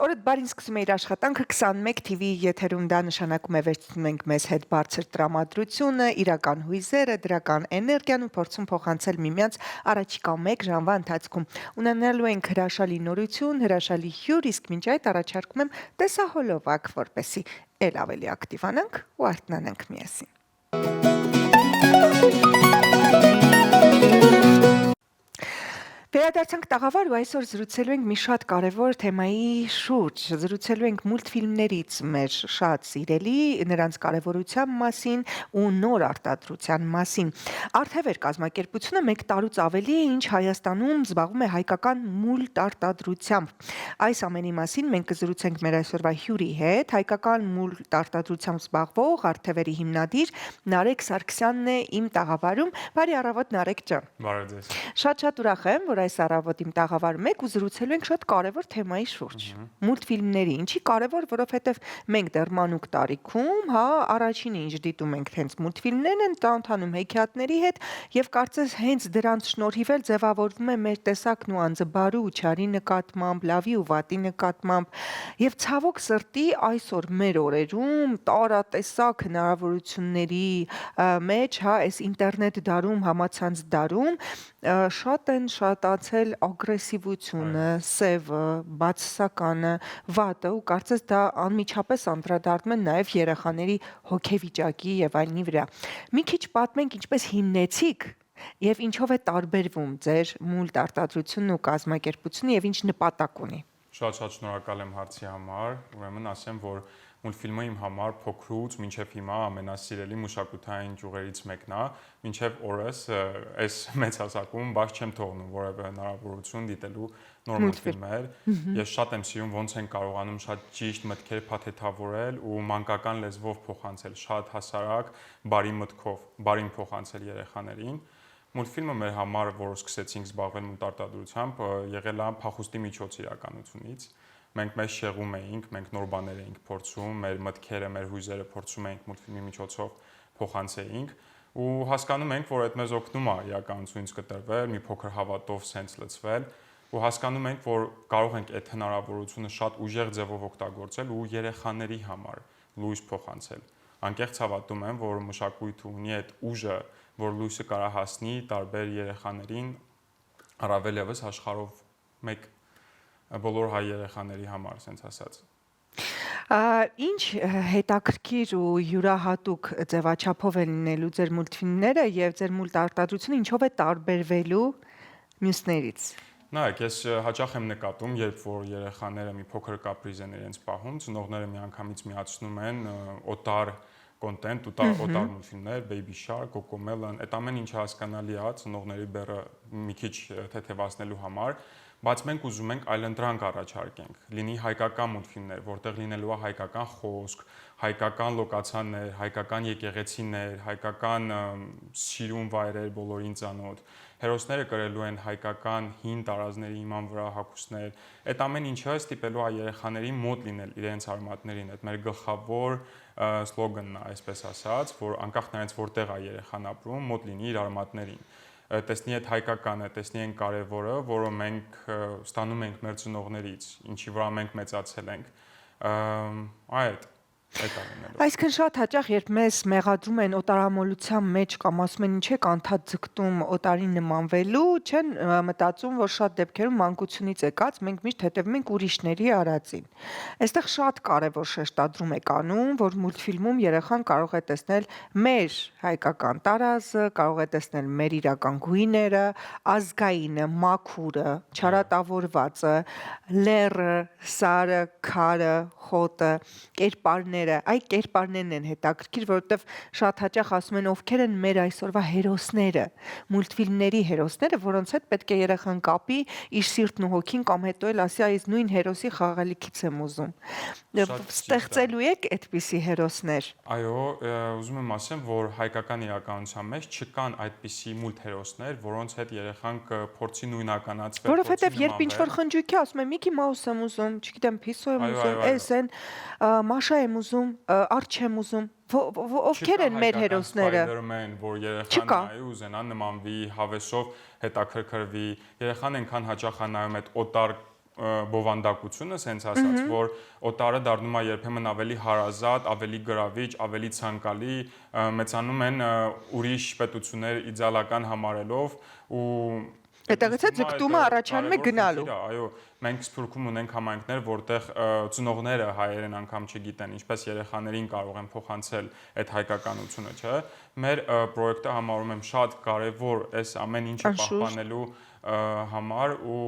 Օրդ բարին սկսում է իր աշխատանքը 21 TV եթերում դա նշանակում է վերցնում ենք մեզ հետ բարձր տրամադրությունը, իրական հույզերը, դրական էներգիան ու փորձում փոխանցել միմյանց առաջիկա 1 ժամվա ընթացքում։ Ունենալու ենք հրաշալի նորություն, հրաշալի հյուր, իսկ մինչ այդ առաջարկում եմ տեսահոլովակ, որպեսզի էլ ավելի ակտիվանանք ու արթնանանք միասին։ Վերադարձանք տաղավար ու այսօր զրուցելու ենք մի շատ կարևոր թեմայի շուրջ, զրուցելու ենք մուլտֆիլմներից մեր շատ սիրելի, նրանց կարևորության մասին ու նոր արտադրության մասին։ Արթևեր կազմակերպությունը 1 տարուց ավելի է, ինչ Հայաստանում զբաղվում է հայկական մուլտարտադրությամբ։ Այս ամենի մասին մենք կզրուցենք մեր այսօրվա հյուրի հետ, հայկական մուլտարտադրությամբ զբաղվող Արթևերի հիմնադիր Նարեկ Սարգսյանն է իմ տաղավարում։ Բարի առավոտ Նարեկ ջան։ Բարև ձեզ։ Շատ ուրախ եմ, որ այս առավոտ իմ տաղավարում եք ու զրուցելու ենք շատ կարևոր թեմայի շուրջ։ Մուլտֆիլմների, ինչի կարևոր, որովհետև մենք դեռ մանուկ տարիքում, առաջինը ինչ դիտում ենք հենց մուլտֆիլմներն են, տանթանում հեքիաթների հետ եւ կարծես հենց դրանց շնորհիվ էլ ձևավորվում է մեր տեսակն ու անձը բարու ու չարի նկատմամբ, լավի ու վատի նկատմամբ եւ ցավոք սրտի այսօր մեր օրերում տարատեսակ հնարավորությունների մեջ, այս ինտերնետ դարում, համացանց դարում շատ են շատացել ագրեսիվությունը, սևը, բացասականը, վատը ու կարծես դա անմիջապես անդրադառնում են նաև երեխաների հոգեվիճակի եւ այլնի վրա։ Մի քիչ պատմենք ինչպես հիմնեցիք եւ ինչով է տարբերվում ձեր մուլտարտադրությունն ու կազմակերպությունը եւ ինչ նպատակ ունի։ Շատ շնորհակալ եմ հարցի համար։ Ուրեմն ասեմ, որ մուլտֆիլմը իմ համար փոքրուց մինչև հիմա ամենասիրելի մշակութային ճյուղերից մեկն է, մինչև օրս այս մեծ հասակում բաց չեմ թողնում որևէ հնարավորություն դիտելու նոր մուլտֆիլմեր։ Ես շատ եմ սիրում ոնց են կարողանում շատ ճիշտ մտքեր փաթեթավորել ու մանկական լեզվով փոխանցել, շատ հասարակ, բարի մտքով, բարին փոխանցել երեխաներին։ Մուլտֆիլմը մեր համար, որ սկսեցինք զբաղվել մուլտարտադրությամբ, եղել է փախուստի միջոց իրականությունից։ Մենք մեզ շեղում էինք, մենք նոր բաներ էինք փորձում, մեր մտքերը, մեր հույզերը փորձում էինք մուլտֆիլմի միջոցով փոխանցեինք ու հասկանում ենք, որ այդ մեզ օգնում է իրականությունից կտրվել, մի փոքր հավատով սենց լցվել ու հասկանում ենք, որ կարող ենք այդ հնարավորությունը շատ ուժեղ ձևով օգտագործել ու երեխաների համար լույս փոխանցել։ Անկեղծ հավատում եմ, որ մշակույթը ունի այդ ուժը, որ լույսը կարա հասնի տարբեր երեխաներին, առավել եւս աշխարհով մեկ բոլոր հայ երեխաների համար, ասենց ասած։ Ինչ հետաքրքիր ու յուրահատուկ ձևաչափով են լինելու ձեր մուլտֆիլմները եւ ձեր մուլտարտադրությունը ինչով է տարբերվելու մյուսներից։ Նայեք, ես հաճախ եմ նկատում, երբ որ երեխաները մի փոքր կապրիզ են իրենց պահում, ծնողները միանգամից միացնում են օտար կոնտենտ, օտար մուլտֆիլմներ, Baby Shark, Cocomelon, այդ ամեն ինչը հասկանալի է ծնողների բեռը մի քիչ թեթևացնելու համար, բայց մենք ուզում ենք այլընտրանք առաջարկենք։ Լինի հայկական մուլտֆիլմներ, որտեղ լինելու է հայկական խոսք, հայկական լոկացիաներ, հայկական եկեղեցիներ, հայկական սիրուն վայրեր բոլորին ծանոթ։ Հերոսները կրելու են հայկական հին տարազների հիման վրա հագուստներ։ Այդ ամեն ինչը ստիպելու է երեխաներին մոտ լինել իրենց արմատներին։ Այդ մեր գլխավոր սլոգանն է, այսպես ասած, որ անկախ նրանից որտեղ է երեխան ապրում, մոտ լինի իր արմատներին։ Տեսնի այդ հայկականը, տեսնի այն կարևորը, որը մենք ստանում ենք մեր ծնողներից, ինչի վրա մենք մեծացել ենք։ Այսքան շատ հաճախ, երբ մեզ մեղադրում են օտարամոլության մեջ կամ ասում են ինչ եք անդադ ձգտում օտարին նմանվելու, չեն մտածում, որ շատ դեպքերում մանկությունից եկած մենք միշտ հետևում ենք ուրիշների արածին։ Այստեղ շատ կարևոր շեշտադրում եք անում, որ մուլտֆիլմում երեխան կարող է տեսնել մեր հայկական տարազը, կարող է տեսնել մեր իրական գույները, ազգայինը, մաքուրը, չարատավորվածը, լեռը, սարը, քարը, խոտը, կերպարները, այ կերպարներն են հետաքրքիր, որովհետև շատ հաճախ ասում են ովքեր են մեր այսօրվա հերոսները, մուլտֆիլմների հերոսները, որոնց հետ պետք է երեխան կապի իր սիրտն ու հոգին կամ հետո էլ ասի այս նույն հերոսի խաղալիքից եմ ուզում։ Ստեղծելու եք այդպիսի հերոսներ։ Այո, ուզում եմ ասեմ, որ հայկական իրականության մեջ չկան այդպիսի մուլտ հերոսներ, որոնց հետ երեխան կփորձի նույնականացվել։ Որովհետև երբ ինչ-որ խնջույքի ասում են Միքի Մաուս եմ ուզում, չգիտեմ, Փիսո եմ ուզում, էս են, Մաշա եմ ուզում, Արջ եմ ուզում, ովքեր են մեր հերոսները։ Spider-Man, որ երեխան նայի ուզենա նմանվի, հավեսով հետաքրքրվի։ Երեխան այնքան հաճախ է նայում այդ օտար բովանդակությունը, սենց ասած, որ օտարը դառնում է երբեմն ավելի հարազատ, ավելի գրավիչ, ավելի ցանկալի, մեծանում են ուրիշ պետություններ իդեալական համարելով ու Հետագացած ձգտումը առաջանում է գնալու։ Այո, մենք Սփյուռքում ունենք համայնքներ, որտեղ ծնողները հայերեն անգամ չգիտեն, ինչպես երեխաներին կարող են փոխանցել այդ հայկականությունը, չէ՞։ Մեր պրոյեկտը համարում եմ շատ կարևոր այս ամեն ինչը պահպանելու համար ու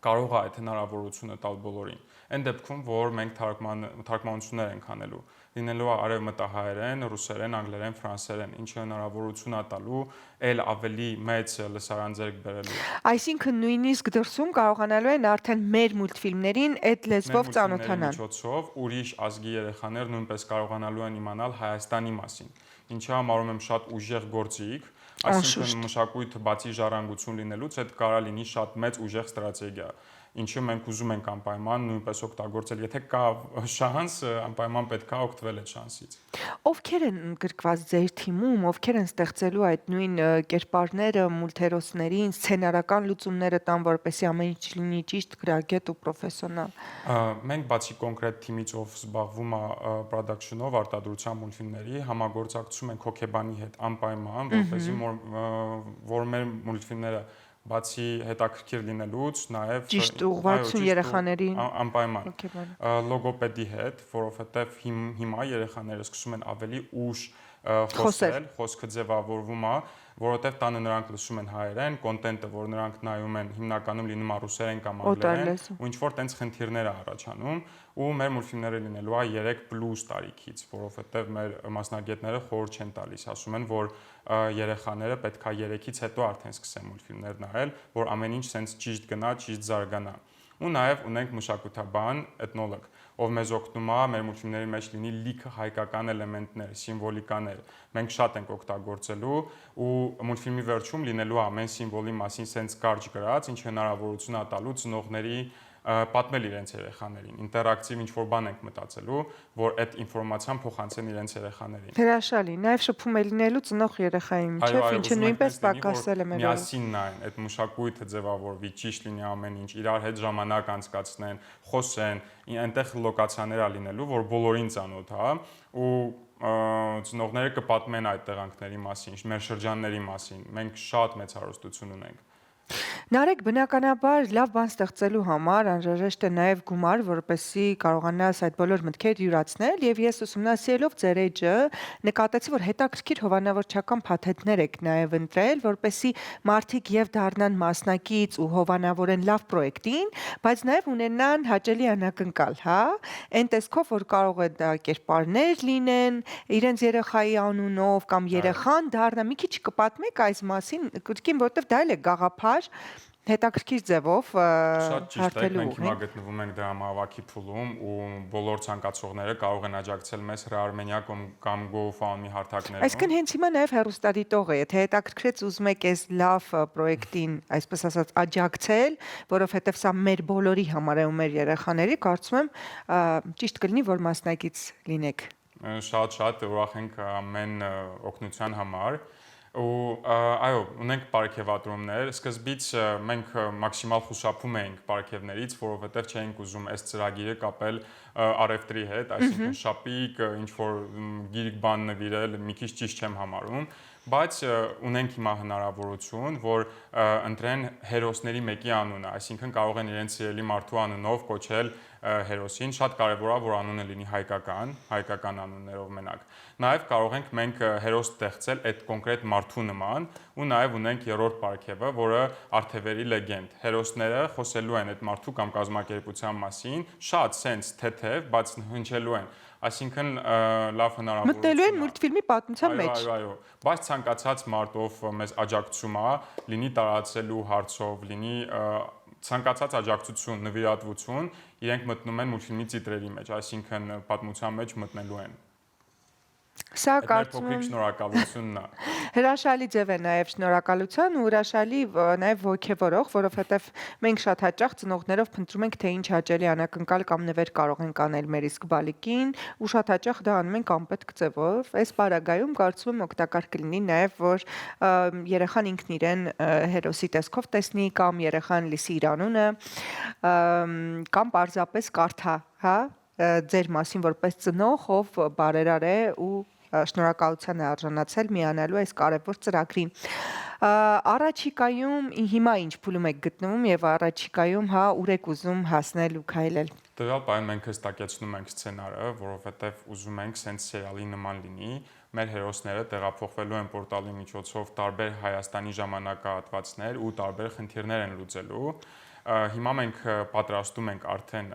կարող է այդ հնարավորությունը տալ բոլորին։ Այն դեպքում, որ մենք թարգմանություններ ենք անելու, լինելու է արևմտահայերեն, ռուսերեն, անգլերեն, ֆրանսերեն, ինչը հնարավորություն է տալու էլ ավելի մեծ լսարան ձեռք բերելու։ Այսինքն նույնիսկ դրսում կարողանալու են արդեն մեր մուլտֆիլմներին այդ լեզվով ծանոթանալ։ Միջոցով ուրիշ ազգի երեխաներ նույնպես կարողանալու են իմանալ Հայաստանի մասին, ինչը համարում եմ շատ ուժեղ գործիք, այսինքն մշակույթը բացի ժառանգություն լինելուց, այդ կարա լինի շատ մեծ ուժեղ ստրատեգիա, ինչը մենք ուզում ենք անպայման նույնպես օգտագործել, եթե կա շանս, անպայման պետք է օգտվել այդ շանսից։ Ովքեր են գրկված ձեր թիմում, ովքեր են ստեղծելու այդ նույն կերպարները, մուլտհերոսներին, սցենարական լուծումները տան, որպեսզի ամեն ինչ լինի ճիշտ, գրագետ ու պրոֆեսիոնալ։ Մենք բացի կոնկրետ թիմից, ով զբաղվում է production-ով, արտադրությամբ մուլտֆիլմների, համագործակցում ենք հոգեբանի հետ անպայման, որպեսզի որ մեր մուլտֆիլմները բացի հետաքրքիր լինելուց, նաև ճիշտ ուղղվածություն երեխաներին անպայման լոգոպեդի հետ, որովհետև հիմա երեխաները սկսում են ավելի ուշ խոսել, խոսքը ձևավորվում է, որովհետև տանը նրանք լսում են հայերեն, կոնտենտը, որ նրանք նայում են, հիմնականում լինում է ռուսերեն կամ անգլերեն, ու ինչ որ տենց խնդիրներ է առաջանում, ու մեր մուլտֆիլմները լինելու է 3+ տարիքից, որովհետև մեր մասնագետները խորհուրդ չեն տալիս, ասում են, որ երեխաները պետք է 3-ից հետո արդեն սկսեն մուլտֆիլմներ նայել, որ ամեն ինչ սենց ճիշտ գնա, ճիշտ զարգանա։ Ու նաև ունենք մշակութաբան, էթնոլոգ, ով մեզ օգնում է մեր մուլտֆիլմների մեջ լինի լիքը հայկական էլեմենտներ, սիմվոլիկաներ։ Մենք շատ ենք օգտագործելու ու մուլտֆիլմի վերջում լինելու ամեն սիմվոլի մասին սենց կարճ գրած, ինչ հնարավորություն է տալու ծնողների պատմել իրենց երեխաներին, ինտերակտիվ ինչ-որ բան ենք մտածելու, որ այդ ինֆորմացիան փոխանցեն իրենց երեխաներին։ Հրաշալի, նաև շփում է լինելու ծնող երեխայի միջև, ինչը նույնպես պակասել է մեր օրերում։ Միասին նայեն, այդ մշակույթը ձևավորվի, ճիշտ լինի ամեն ինչ, իրար հետ ժամանակ անցկացնեն, խոսեն, այնտեղ լոկացիաներ ա լինելու, որ բոլորին ծանոթ է, ու ծնողները կպատմեն այդ տեղանքների մասին, մեր շրջանների մասին։ Մենք շատ մեծ հարստություն ունենք։ Նարեկ, բնականաբար լավ բան ստեղծելու համար անհրաժեշտ է նաև գումար, որպեսզի կարողանաս այդ բոլոր մտքերը յուրացնել, եւ ես ուսումնասիրելով ձեր էջը նկատեցի, որ հետաքրքիր հովանավորչական փաթեթներ եք նաև ընտրել, որպեսզի մարդիկ եւ դառնան մասնակից ու հովանավորեն լավ պրոյեկտին, բայց նաև ունենան հաճելի անակնկալ, հա, այն տեսքով, որ կարող է դա կերպարներ լինեն, իրենց երեխայի անունով կամ երեխան դառնա։ Մի քիչ կպատմեք այս մասին, կրկին, որովհետեւ դա էլ է գաղափար հետաքրքիր ձևով հարթելու։ Մենք հիմա գտնվում ենք դրամահավաքի փուլում ու բոլոր ցանկացողները կարող են աջակցել մեզ հրաարմենիա կամ GoFundMe հարթակներով։ Այսինքն հենց հիմա նաև հեռուստադիտող է, եթե հետաքրքրեց ուզում եք այս լավ պրոյեկտին, այսպես ասած, աջակցել, որովհետև սա մեր բոլորի համար է ու մեր երեխաների, կարծում եմ ճիշտ կլինի, որ մասնակից լինեք։ Շատ ուրախ ենք ամեն օգնության համար։ Ու այո, ունենք պարգևատրումներ, սկզբից մենք մաքսիմալ խուսափում էինք պարգևներից, որովհետև չէինք ուզում այս ծրագիրը կապել առևտրի հետ, այսինքն շապիկ, ինչ-որ գիրք բան նվիրել, մի քիչ ճիշտ չեմ համարում, բայց ունենք հիմա հնարավորություն, որ ընտրեն հերոսների մեկի անունը, այսինքն կարող են իրենց սիրելի մարդու անունով կոչել հերոսին, շատ կարևոր է, որ անունը լինի հայկական անուններով մենակ։ Նաև կարող ենք մենք հերոս ստեղծել այդ կոնկրետ մարդու նման ու նաև ունենք երրորդ պարգևը, որը Արթևերի լեգենդ։ Հերոսները խոսելու են այդ մարդու կամ կազմակերպության մասին, շատ սենց թեթև, բայց հնչելու են։ Այսինքն լավ հնարավորություն է։ Մտնելու են մուլտֆիլմի պատմության մեջ։ Այո, բայց ցանկացած մարդով մեզ աջակցում է, լինի տարածելու հարցով, լինի ցանկացած աջակցություն, նվիրատվություն, իրենք մտնում են մուլտֆիլմի տիտրերի մեջ, այսինքն պատմության մեջ մտնելու են։ Սա Այդ մեր կարծում փոքրիկ եմ շնորհակալությունն է։ հրաշալի ձև է նաև շնորհակալության ու հրաշալի նաև ոգևորող, որովհետև մենք շատ հաճախ ծնողներով փնտրում ենք, թե ինչ հաճելի անակնկալ կամ նվեր կարող ենք անել մեր իսկ բալիկին ու շատ հաճախ դա անում ենք անպետք ձևով։ Այս պարագայում կարծում եմ օգտակար կլինի նաև, որ երեխան ինքն իրեն հերոսի տեսքով տեսնի կամ երեխան լսի իր անունը կամ պարզապես կարդա, հա, ձեր մասին որպես ծնող, ով բարերար է ու շնորհակալության է արժանացել միանալու այս կարևոր ծրագրին։ Առաջիկայում հիմա ինչ փուլում եք գտնվում եւ առաջիկայում հա ուր եք ուզում հասնել ու քայլել։ Տվյալ պահին մենք հստակեցնում ենք սցենարը, որովհետև ուզում ենք սենց սերիալի նման լինի։ Մեր հերոսները տեղափոխվելու են պորտալի միջոցով տարբեր Հայաստանի ժամանակահատվածներ ու տարբեր խնդիրներ են լուծելու։ Հիմա մենք պատրաստում ենք արդեն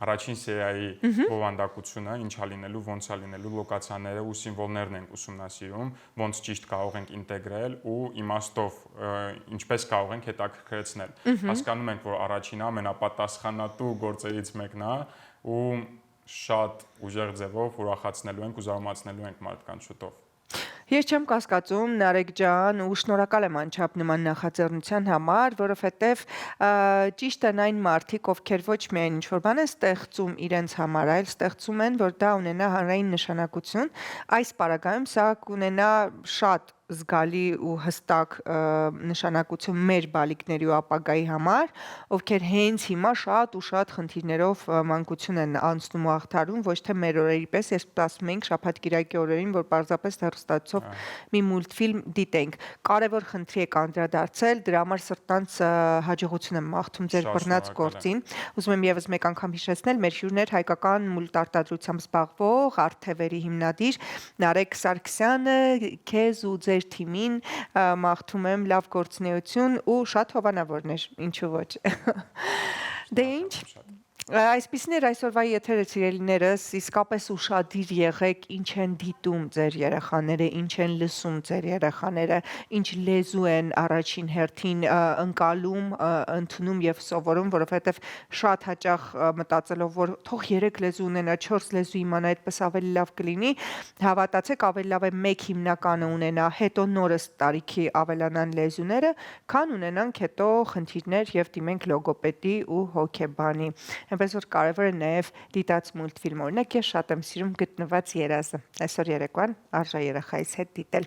առաջին սերիայի բովանդակությունը, ինչա լինելու, ոնց է լինելու, լոկացիաները ու սիմվոլներն ենք ուսումնասիրում, ոնց ճիշտ կարող ենք ինտեգրել ու իմաստով ինչպես կարող ենք հետաքրքրեցնել։ Հասկանում ենք, որ առաջինը ամենապատասխանատու գործերից մեկն է ու շատ ուժեղ ձևով ուրախացնելու ենք ու զարմացնելու ենք մարդկանց շուտով։ Ես չեմ կասկածում, Նարեկ ջան, ու շնորհակալ եմ անչափ նման նախաձեռնության համար, որովհետև ճիշտ են այն մարդիկ, ովքեր ոչ միայն ինչ-որ բան են ստեղծում իրենց համար, այլ ստեղծում են, որ դա ունենա հանրային նշանակություն։ Այս պարագայում սա կունենա շատ զգալի ու հստակ նշանակություն մեր բալիկների ու ապագայի համար, ովքեր հենց հիմա շատ ու շատ խնդիրներով մանկություն են անցնում ու աղթարում, ոչ թե մեր օրերի պես, ես ասում ենք շաբաթ-կիրակի օրերին, որ պարզապես հեռուստացով մի մուլտֆիլմ դիտենք։ Կարևոր խնդրի եք անդրադարձել, դրա համար սրտանց հաջողություն եմ մաղթում ձեր բռնած գործին։ Ուզում եմ եւս մեկ անգամ հիշեցնել, մեր հյուրն էր հայկական մուլտարտադրությամբ զբաղվող Արթևերի հիմնադիր Նարեկ Սարգսյանը, քեզ ու ձեր թիմին մաղթում եմ լավ գործունեություն ու շատ հովանավորներ, ինչու ոչ։ Դե ինչ, այսպիսին էր այսօրվա եթերը սիրելիներս, իսկապես ուշադիր եղեք ինչ են դիտում ձեր երեխաները, ինչ են լսում ձեր երեխաները, ինչ լեզու են առաջին հերթին ընկալում, ընդունում եւ սովորում, որովհետեւ շատ հաճախ մտածելով, որ թող 3 լեզու ունենա, 4 լեզու իմանա, այդպես ավելի լավ կլինի, հավատացեք, ավելի լավ է մեկ հիմնականը ունենա, հետո նորս տարիքի ավելանան լեզուները, քան ունենանք հետո խնդիրներ եւ դիմենք լոգոպեդի ու հոգեբանի։ Այնպես որ կարևոր է նաև դիտած մուլտֆիլմ, օրինակ ես շատ եմ սիրում Գտնված երազը, այսօր երեկոյան արժա երեխայիս հետ դիտել։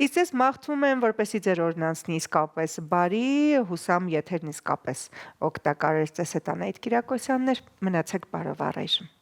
Իսկ ես մաղթում եմ, որպեսզի ձեր օրն անցնի իսկապես բարի, հուսամ եթերն իսկապես օգտակար էր ձեզ հետ Անահիտ Կիրակոսյանն էր, մնացեք բարով առայժմ։